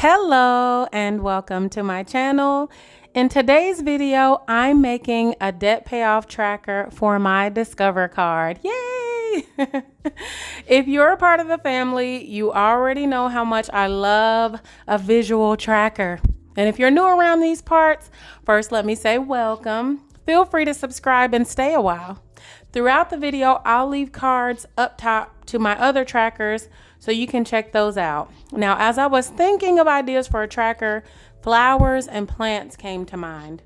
Hello and welcome to my channel. In today's video, I'm making a debt payoff tracker for my Discover card. Yay! If you're a part of the family, you already know how much I love a visual tracker. And if you're new around these parts, first let me say welcome. Feel free to subscribe and stay a while. Throughout the video, I'll leave cards up top to my other trackers so you can check those out. Now, as I was thinking of ideas for a tracker, flowers and plants came to mind.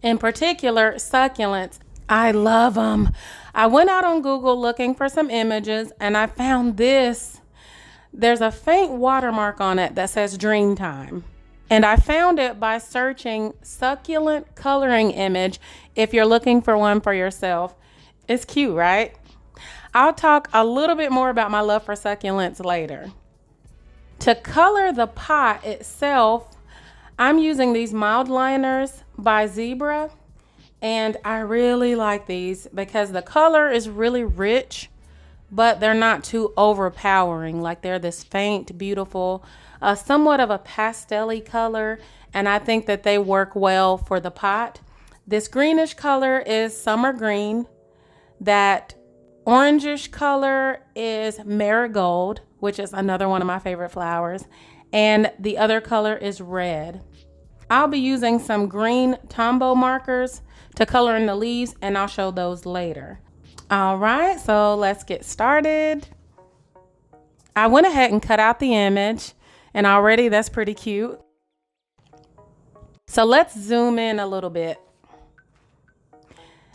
In particular, succulents. I love them. I went out on Google looking for some images and I found this. There's a faint watermark on it that says Dreamtime. And I found it by searching succulent coloring image if you're looking for one for yourself. It's cute, right? I'll talk a little bit more about my love for succulents later. To color the pot itself, I'm using these mild liners by Zebra, and I really like these because the color is really rich, but they're not too overpowering. Like they're this faint, beautiful, somewhat of a pastel-y color, and I think that they work well for the pot. This greenish color is summer green. That orangish color is marigold, which is another one of my favorite flowers. And the other color is red. I'll be using some green Tombow markers to color in the leaves, and I'll show those later. All right, so let's get started. I went ahead and cut out the image, and already that's pretty cute. So let's zoom in a little bit.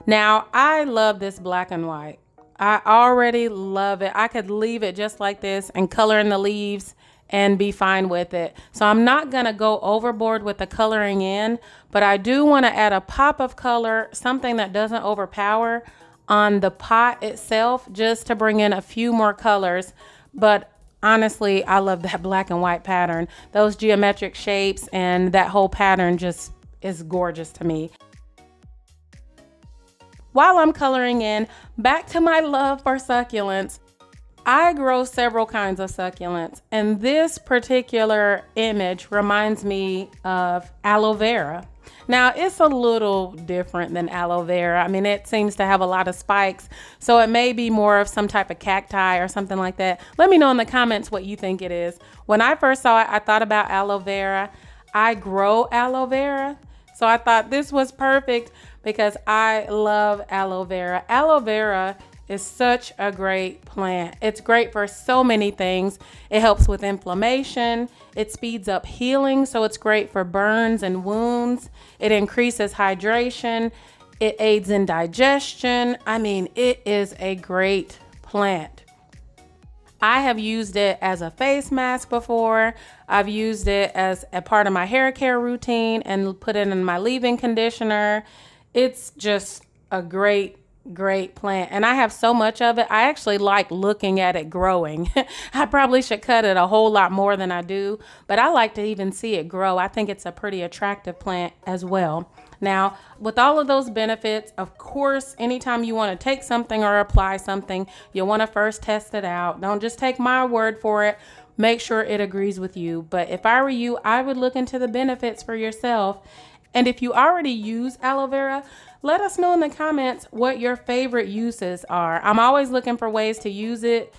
Now, I love this black and white. I already love it. I could leave it just like this and color in the leaves and be fine with it. So I'm not gonna go overboard with the coloring in, but I do wanna add a pop of color, something that doesn't overpower on the pot itself, just to bring in a few more colors. But honestly, I love that black and white pattern. Those geometric shapes and that whole pattern just is gorgeous to me. While I'm coloring in, back to my love for succulents. I grow several kinds of succulents, and this particular image reminds me of aloe vera. Now, it's a little different than aloe vera. I mean, it seems to have a lot of spikes, so it may be more of some type of cacti or something like that. Let me know in the comments what you think it is. When I first saw it, I thought about aloe vera. I grow aloe vera, so I thought this was perfect because I love aloe vera. Aloe vera is such a great plant. It's great for so many things. It helps with inflammation. It speeds up healing, so it's great for burns and wounds. It increases hydration. It aids in digestion. I mean, it is a great plant. I have used it as a face mask before. I've used it as a part of my hair care routine and put it in my leave-in conditioner. It's just a great plant, and I have so much of it. I actually like looking at it growing. I probably should cut it a whole lot more than I do, but I like to even see it grow. I think it's a pretty attractive plant as well. Now, with all of those benefits, of course, anytime you want to take something or apply something, you want to first test it out. Don't just take my word for it. Make sure it agrees with you. But if I were you, I would look into the benefits for yourself. And if you already use aloe vera, let us know in the comments what your favorite uses are. I'm always looking for ways to use it.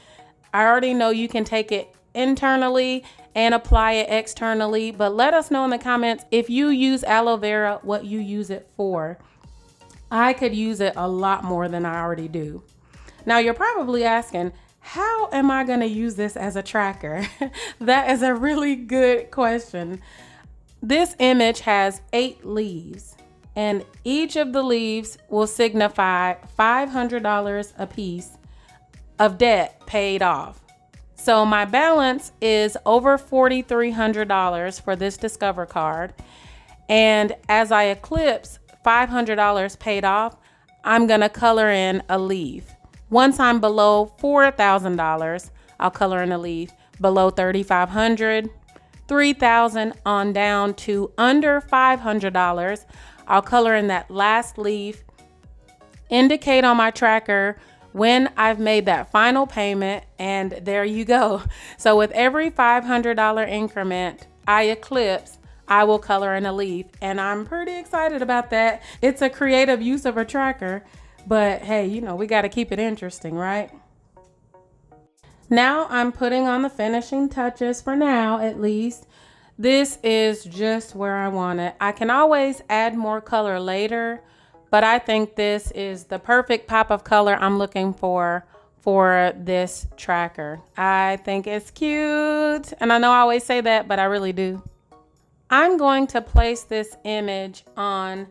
I already know you can take it internally and apply it externally, but let us know in the comments if you use aloe vera, what you use it for. I could use it a lot more than I already do. Now you're probably asking, how am I gonna use this as a tracker? That is a really good question. This image has 8 leaves, and each of the leaves will signify $500 a piece of debt paid off. So my balance is over $4,300 for this Discover card. And as I eclipse $500 paid off, I'm gonna color in a leaf. Once I'm below $4,000, I'll color in a leaf. Below $3,500, $3,000 on down to under $500, I'll color in that last leaf, indicate on my tracker when I've made that final payment, and there you go. So with every $500 increment, I eclipse, I will color in a leaf. And I'm pretty excited about that. It's a creative use of a tracker, but hey, you know, we got to keep it interesting, right? Now I'm putting on the finishing touches for now, at least. This is just where I want it. I can always add more color later, but I think this is the perfect pop of color I'm looking for this tracker. I think it's cute. And I know I always say that, but I really do. I'm going to place this image on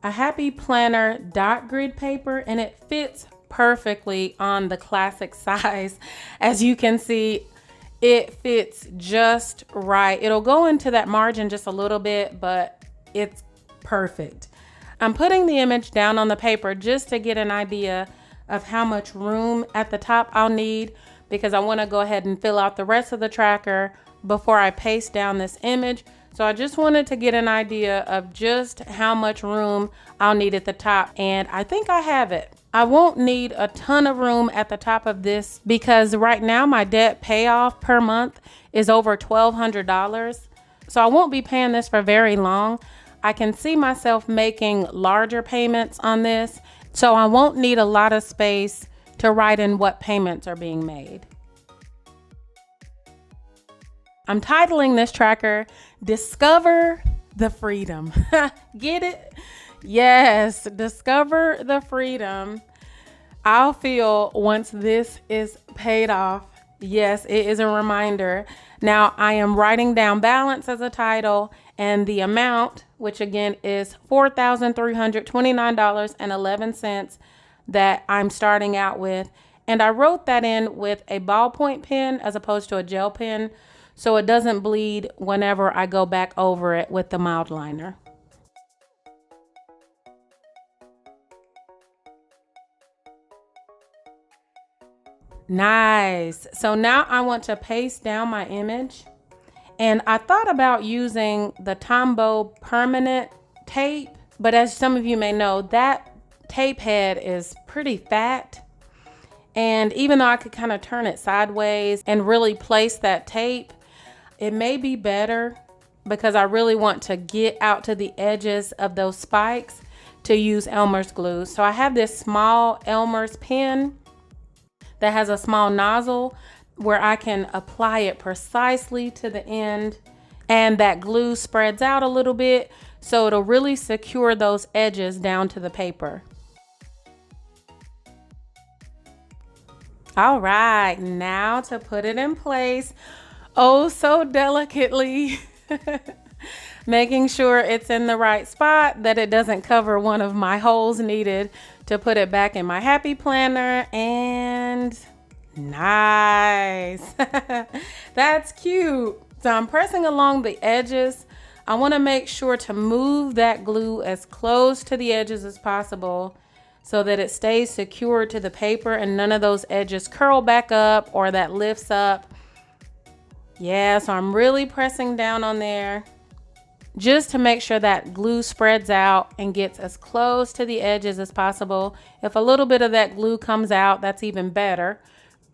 a Happy Planner dot grid paper, and it fits perfectly on the classic size. As you can see, it fits just right. It'll go into that margin just a little bit, but it's perfect. I'm putting the image down on the paper just to get an idea of how much room at the top I'll need, because I want to go ahead and fill out the rest of the tracker before I paste down this image. So I just wanted to get an idea of just how much room I'll need at the top, and I think I have it. I won't need a ton of room at the top of this because right now my debt payoff per month is over $1,200. So I won't be paying this for very long. I can see myself making larger payments on this, so I won't need a lot of space to write in what payments are being made. I'm titling this tracker, Discover the Freedom. Get it? Yes, discover the freedom I'll feel once this is paid off. Yes, it is a reminder. Now I am writing down balance as a title and the amount, which again is $4,329.11 that I'm starting out with. And I wrote that in with a ballpoint pen as opposed to a gel pen, so it doesn't bleed whenever I go back over it with the mild liner. Nice. So now I want to paste down my image, and I thought about using the Tombow permanent tape, but as some of you may know, that tape head is pretty fat. And even though I could kind of turn it sideways and really place that tape, it may be better, because I really want to get out to the edges of those spikes, to use Elmer's glue. So I have this small Elmer's pen that has a small nozzle where I can apply it precisely to the end, and that glue spreads out a little bit, so it'll really secure those edges down to the paper. All right, now to put it in place, oh so delicately, making sure it's in the right spot, that it doesn't cover one of my holes needed to put it back in my Happy Planner. And nice. That's cute. So I'm pressing along the edges. I want to make sure to move that glue as close to the edges as possible so that it stays secured to the paper and none of those edges curl back up or that lifts up. Yeah, so I'm really pressing down on there just to make sure that glue spreads out and gets as close to the edges as possible. If a little bit of that glue comes out, that's even better.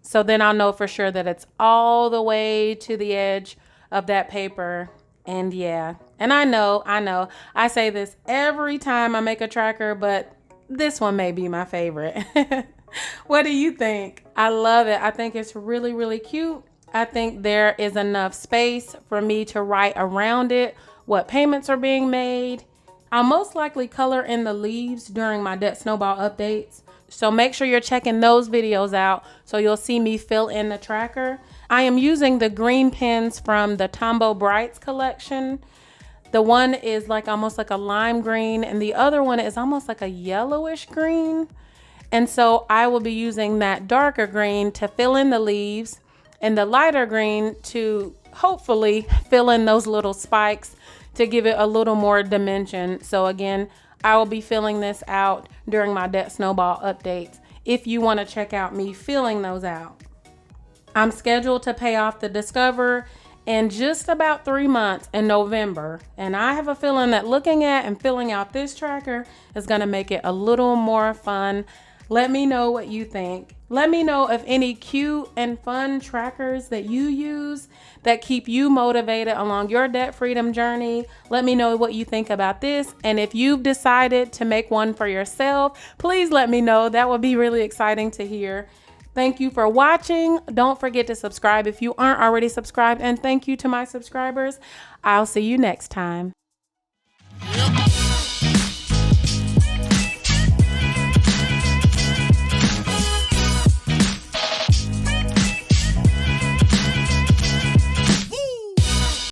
So then I'll know for sure that it's all the way to the edge of that paper. And yeah, and I know, I say this every time I make a tracker, but this one may be my favorite. What do you think? I love it. I think it's really, really cute. I think there is enough space for me to write around it what payments are being made. I'll most likely color in the leaves during my Debt Snowball updates. So make sure you're checking those videos out so you'll see me fill in the tracker. I am using the green pens from the Tombow Brights collection. The one is like almost like a lime green, and the other one is almost like a yellowish green. And so I will be using that darker green to fill in the leaves and the lighter green to hopefully fill in those little spikes to give it a little more dimension. So again, I will be filling this out during my Debt Snowball updates if you want to check out me filling those out. I'm scheduled to pay off the Discover in just about 3 months in November. And I have a feeling that looking at and filling out this tracker is going to make it a little more fun. Let me know what you think. Let me know if any cute and fun trackers that you use that keep you motivated along your debt freedom journey. Let me know what you think about this. And if you've decided to make one for yourself, please let me know. That would be really exciting to hear. Thank you for watching. Don't forget to subscribe if you aren't already subscribed. And thank you to my subscribers. I'll see you next time.